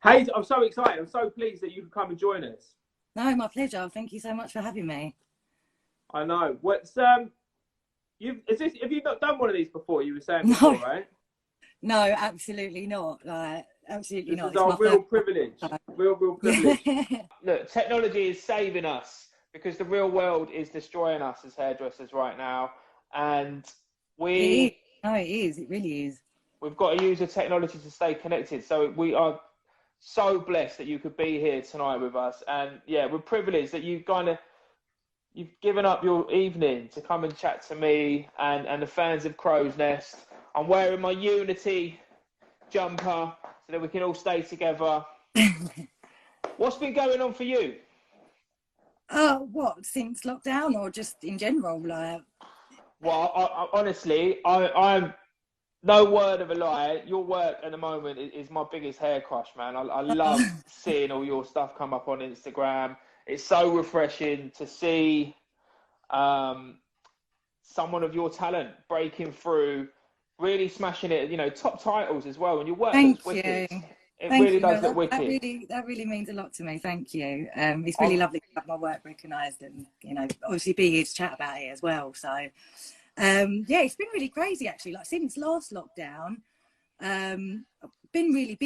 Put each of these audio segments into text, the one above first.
Hey, I'm so excited. I'm so pleased that you can come and join us. No, my pleasure. Thank you so much for having me. I know. Have you not done one of these before? You were saying No, before, right? no, absolutely not. Like, absolutely This not. is It's our my real first privilege. time. Real privilege. Yeah, Look, technology is saving us because the real world is destroying us as hairdressers right now, and it is. we No, it is. It really is. we've got to use the technology to stay connected. So we are so blessed that you could be here tonight with us, and yeah, we're privileged that you've given up your evening to come and chat to me and the fans of Crow's Nest. I'm wearing my Unity jumper so that we can all stay together. What's been going on for you? Oh, what? Since lockdown or just in general? Like, Well, honestly, I'm no word of a lie. Your work at the moment is my biggest hair crush, man. I love oh, seeing all your stuff come up on Instagram. It's so refreshing to see um, someone of your talent breaking through, really smashing it. You know, top titles as well, and your work looks thank you. wicked. It Thank really you. No, does look that wicked. really means a lot to me. Thank you. It's really I've lovely to have my work recognised and, obviously be here to chat about it as well. So, yeah, it's been really crazy actually. Like since last lockdown, I've been really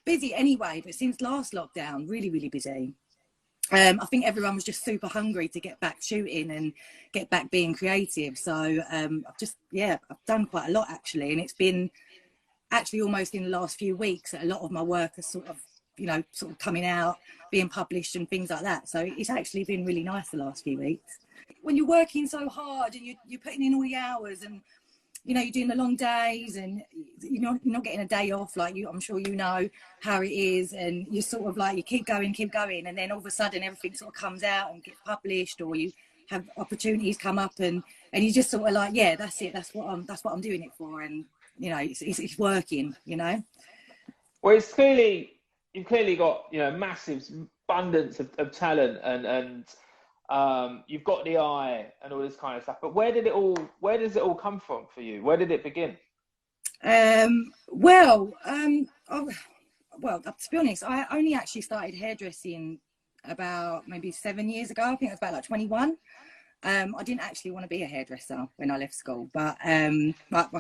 busy anyway, but since last lockdown, really busy. I think everyone was just super hungry to get back shooting and get back being creative. So I've done quite a lot actually, and it's been actually almost in the last few weeks that a lot of my work has sort of coming out, being published and things like that. So it's actually been really nice the last few weeks. When you're working so hard and you're putting in all the hours and you're doing the long days and you're not getting a day off, like I'm sure you know how it is, and you're sort of like you keep going, and then all of a sudden everything sort of comes out and gets published, or you have opportunities come up, and you just sort of like, yeah, that's it, that's what I'm doing it for, and it's working. well, it's clearly you've clearly got massive abundance of talent and you've got the eye and all this kind of stuff. But where does it all come from for you? Where did it begin? Well, to be honest, I only actually started hairdressing about maybe 7 years ago. I think it was about like 21. I didn't actually want to be a hairdresser when I left school, but I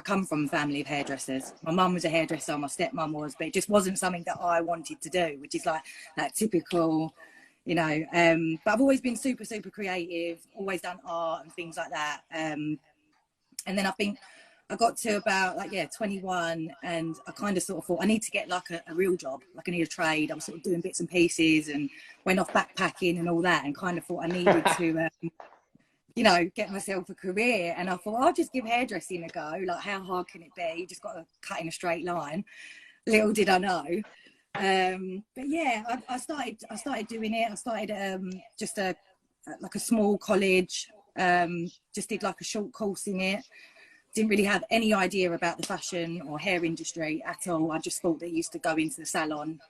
come from a family of hairdressers. My mum was a hairdresser, my stepmom was, but it just wasn't something that I wanted to do, which is like that typical, but I've always been super creative, always done art and things like that. And then I think I got to about 21, and I kind of sort of thought I need to get like a real job, like I need a trade. I was sort of doing bits and pieces and went off backpacking and all that, and kind of thought I needed to get myself a career. And I thought I'll just give hairdressing a go. Like, how hard can it be? You just got to cut in a straight line. Little did I know. But yeah, I started doing it. I started just a small college. Just did like a short course in it. Didn't really have any idea about the fashion or hair industry at all. I just thought that you used to go into the salon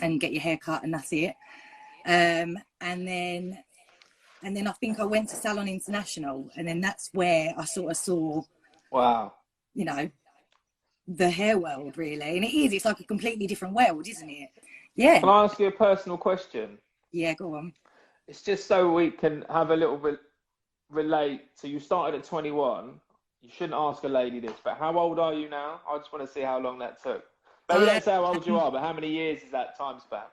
and get your hair cut and that's it. And then I think I went to Salon International, and then that's where I sort of saw, Wow. you know, the hair world really. And it's like a completely different world, isn't it? Yeah. Can I ask you a personal question? Yeah, go on. It's just so we can have a little bit relate. So you started at 21. You shouldn't ask a lady this, but how old are you now? I just want to see how long that took. Maybe don't say how old you are, but how many years is that time span?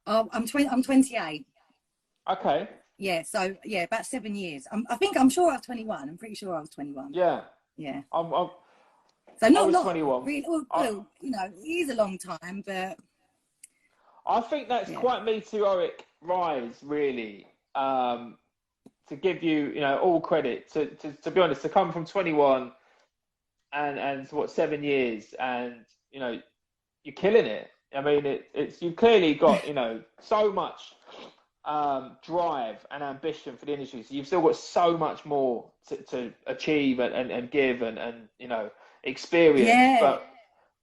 I'm 28. Okay. Yeah, so yeah, about 7 years. I'm sure I was 21. I'm pretty sure I was 21. Yeah. Yeah. I'm So I not was long, 21. really. Well, it is a long time, but I think that's yeah. quite meteoric rise, really. To give you, all credit. To be honest, to come from 21 and to what 7 years, and you're killing it. I mean, it's you've clearly got so much drive and ambition for the industry. So you've still got so much more to achieve and give and experience. Yeah.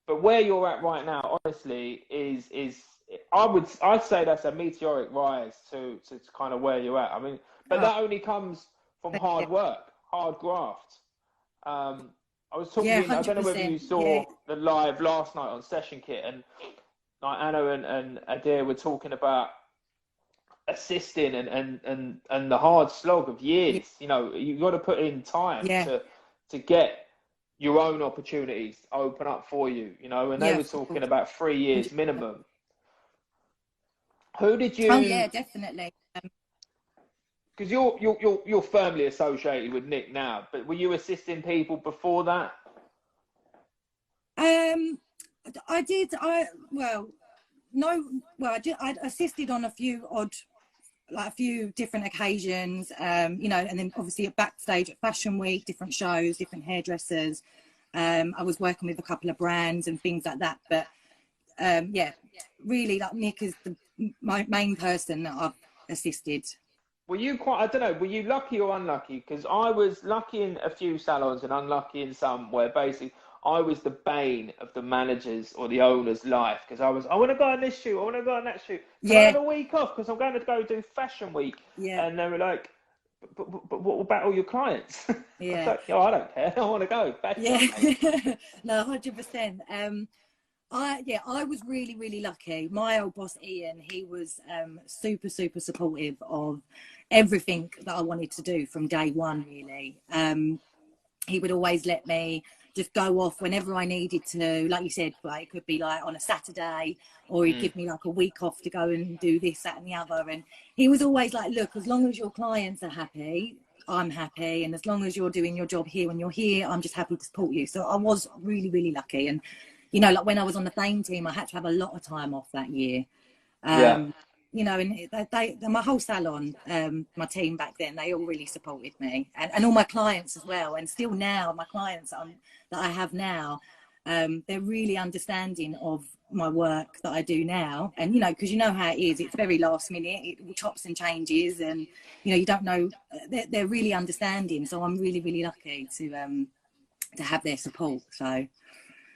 But where you're at right now, honestly, is I'd say that's a meteoric rise to kind of where you're at. I mean, but Oh, that only comes from thank you. hard work, hard graft. I was talking Yeah, to you, I don't know whether 100%. you Yeah. saw the live last night on Session Kit, and like Anna and Adair were talking about assisting and the hard slog of years. You know, you've got to put in time Yeah. to get your own opportunities open up for you, you know, and they were talking about 3 years minimum. Who did you? Oh yeah, definitely. Because you're firmly associated with Nick now, but were you assisting people before that? I did. I assisted on a few a few different occasions. You know, and then obviously at backstage at Fashion Week, different shows, different hairdressers. I was working with a couple of brands and things like that. But yeah, really, like Nick is my main person that I've assisted. Were you quite, I don't know, were you lucky or unlucky? Because I was lucky in a few salons and unlucky in some, where basically I was the bane of the manager's or the owner's life. Because I want to go on this shoot, I want to go on that shoot. Can I have a week off? Because I'm going to go do Fashion Week. Yeah. And they were like, but what about all your clients? Yeah. Like, oh, I don't care. I want to go. Yeah. No, 100%. I was really, really lucky. My old boss, Ian, he was super, super supportive of everything that I wanted to do from day one, really. He would always let me just go off whenever I needed to. Like you said, like it could be like on a Saturday, or he'd give me like a week off to go and do this, that and the other. And he was always like, look, as long as your clients are happy, I'm happy. And as long as you're doing your job here when you're here, I'm just happy to support you. So I was really, really lucky. And you know, like when I was on the Fame team, I had to have a lot of time off that year. You know, and my whole salon, my team back then, they all really supported me, and all my clients as well. And still now, my clients that I have now, they're really understanding of my work that I do now. And, you know, because you know how it is, it's very last minute, it chops and changes, and, you know, you don't know, they're really understanding. So I'm really, really lucky to have their support. So.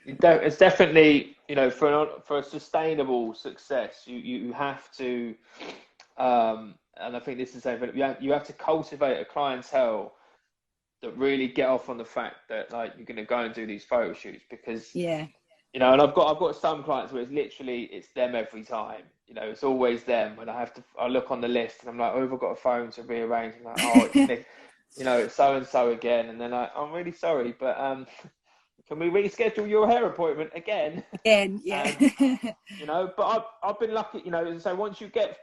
It's definitely, you know, for a sustainable success, you have to, and I think this is the same thing, you have to cultivate a clientele that really get off on the fact that like you're going to go and do these photo shoots, because you know, and I've got some clients where it's them every time. You know, it's always them. When I look on the list and I'm like, oh, have I got a phone to rearrange? I'm like, oh, it's Nick, you know, it's so and so again, and then I'm really sorry, but can we reschedule your hair appointment again? Yeah. You know, but I've been lucky, you know, and so once you get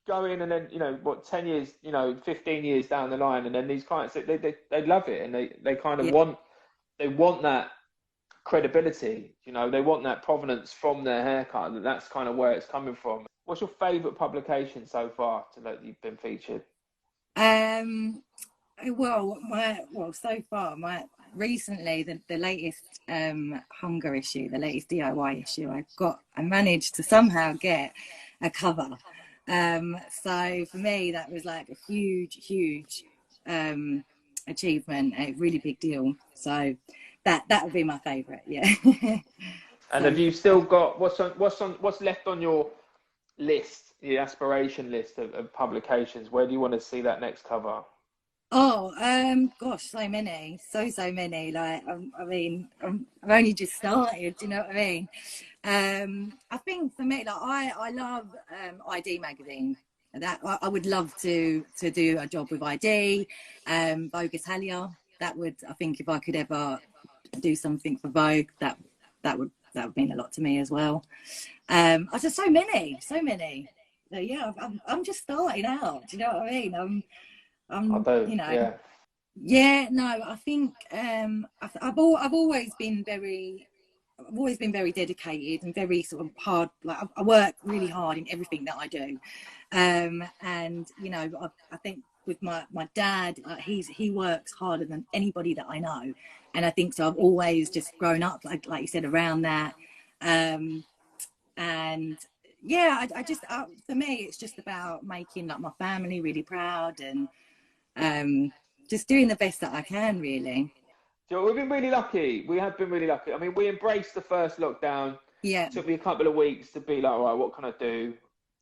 going, and then, you know, 10 years, you know, 15 years down the line, and then these clients, they love it, and they kind of want that credibility, you know, they want that provenance from their haircut, that's kind of where it's coming from. What's your favourite publication so far that you've been featured? Recently, the latest Hunger issue, the latest DIY issue, I managed to somehow get a cover. So for me, that was like a huge achievement, a really big deal. So that would be my favourite, yeah. And have you still got what's left on your list, the aspiration list of publications? Where do you want to see that next cover? Oh, gosh, so many. Like, I mean, I've only just started, do you know what I mean? I think for me, like, I love ID magazine. That I would love to do a job with ID, Vogue Italia. That would, I think, if I could ever do something for Vogue, that would mean a lot to me as well. I just so many. So yeah, I'm just starting out. Do you know what I mean? You know, no, I think I've always been very dedicated and very sort of hard. Like I work really hard in everything that I do, and you know, I think with my dad, he works harder than anybody that I know, and I think so. I've always just grown up like you said around that, and yeah, I just for me it's just about making like my family really proud and just doing the best that I can, really. So we've been really lucky. We have been really lucky. I mean, we embraced the first lockdown. Yeah. It took me a couple of weeks to be like, all right, what can I do?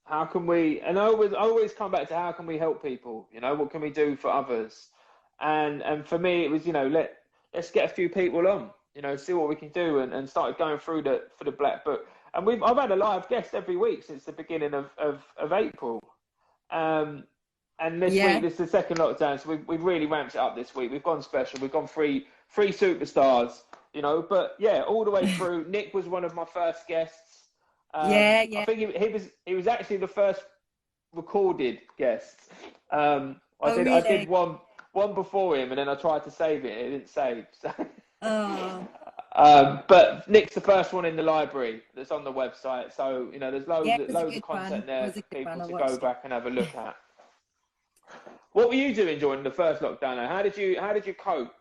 How can we? And I always come back to how can we help people? You know, what can we do for others? And for me, it was, you know, let's get a few people on. You know, see what we can do, and started going through for the Black Book. and I've had a live guest every week since the beginning of April. And this week, this is the second lockdown, so we've really ramped it up this week. We've gone special. We've gone three superstars, you know. But yeah, all the way through. Nick was one of my first guests. I think he was actually the first recorded guest. I did one before him, and then I tried to save it. It didn't save. So. But Nick's the first one in the library that's on the website. So you know, there's loads of content there for people to go back and have a look at. What were you doing during the first lockdown? How did you cope?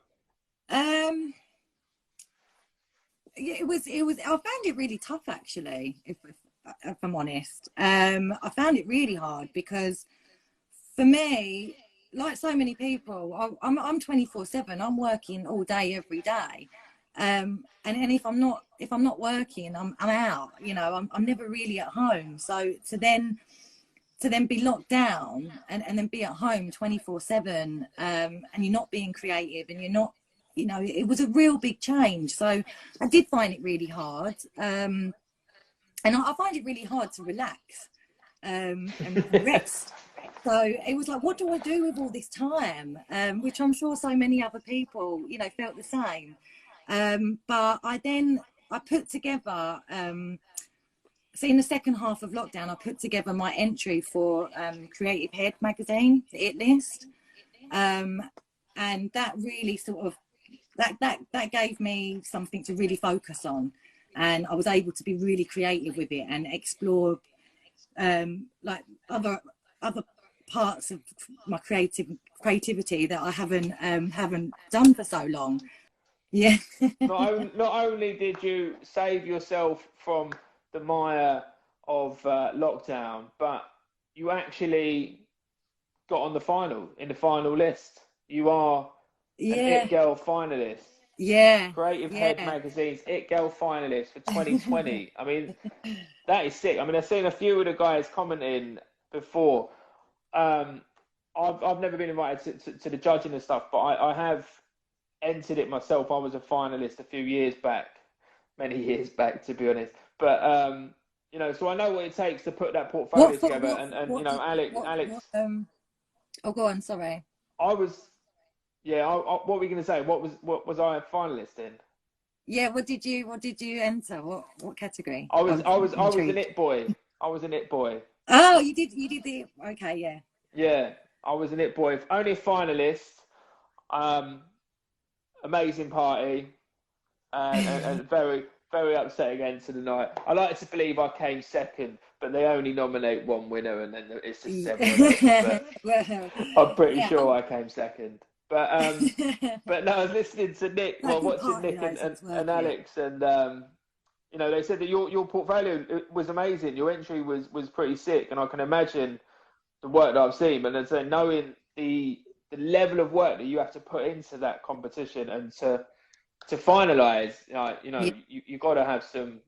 It was. I found it really tough, actually. If I'm honest, I found it really hard because, for me, like so many people, I'm 24/7. I'm working all day, every day, and if I'm not working, I'm out. You know, I'm never really at home. So to then be locked down and then be at home 24/7, and you're not being creative and you're not, you know, it was a real big change. So I did find it really hard. And I find it really hard to relax and rest. So it was like, what do I do with all this time? Which I'm sure so many other people, you know, felt the same. But I put together, so in the second half of lockdown, I put together my entry for Creative Head magazine, the It List. And that really sort of, that gave me something to really focus on. And I was able to be really creative with it and explore like other parts of my creativity that I haven't done for so long. Yeah. Not only did you save yourself from the mire of lockdown, but you actually got on the final list. You are an It Girl finalist. Yeah. Creative Head magazine's It Girl finalist for 2020. I mean, that is sick. I mean, I've seen a few of the guys commenting before. I've never been invited to the judging and stuff, but I have entered it myself. I was a finalist a few years back, many years back, to be honest. But you know, so I know what it takes to put that portfolio together. And you know, Alex. Oh, go on. Sorry. I was. Yeah. What were we going to say? What was I a finalist in? Yeah. What did you enter? What category? I was an It Boy. I was an It Boy. Oh, you did the. Okay. Yeah. Yeah. I was an It Boy. Only a finalist. Amazing party. And very, very upsetting end to the night. I like to believe I came second, but they only nominate one winner, and then it's just 7. I'm pretty sure I came second. But but no, I was listening to Nick, watching Nick and Alex, and you know, they said that your portfolio was amazing. Your entry was pretty sick, and I can imagine the work that I've seen. And then knowing the level of work that you have to put into that competition and to finalise, you know, you got to have some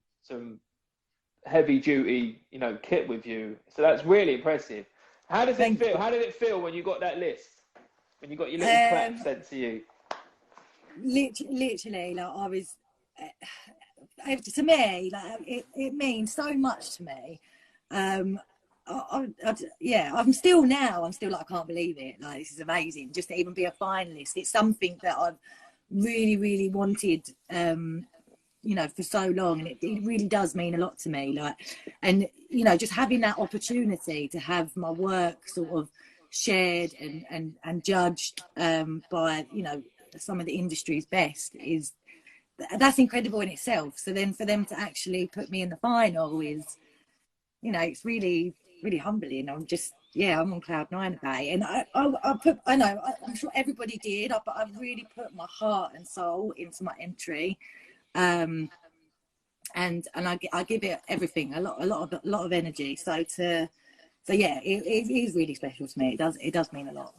heavy duty, you know, kit with you. So that's really impressive. How does it feel? How did it feel when you got that list? When you got your little clap sent to you? Literally, like I was. To me, like it means so much to me. I'm still like, I can't believe it. Like, this is amazing. Just to even be a finalist, it's something that I've really, really wanted, you know, for so long, and it really does mean a lot to me. Like, and you know, just having that opportunity to have my work sort of shared and judged by, you know, some of the industry's best that's incredible in itself. So then for them to actually put me in the final is, you know, it's really, really humbling. I'm on cloud 9 about it. And I'm sure everybody did, but I really put my heart and soul into my entry. And I give it everything, a lot of energy. So yeah, it is really special to me. It does mean a lot.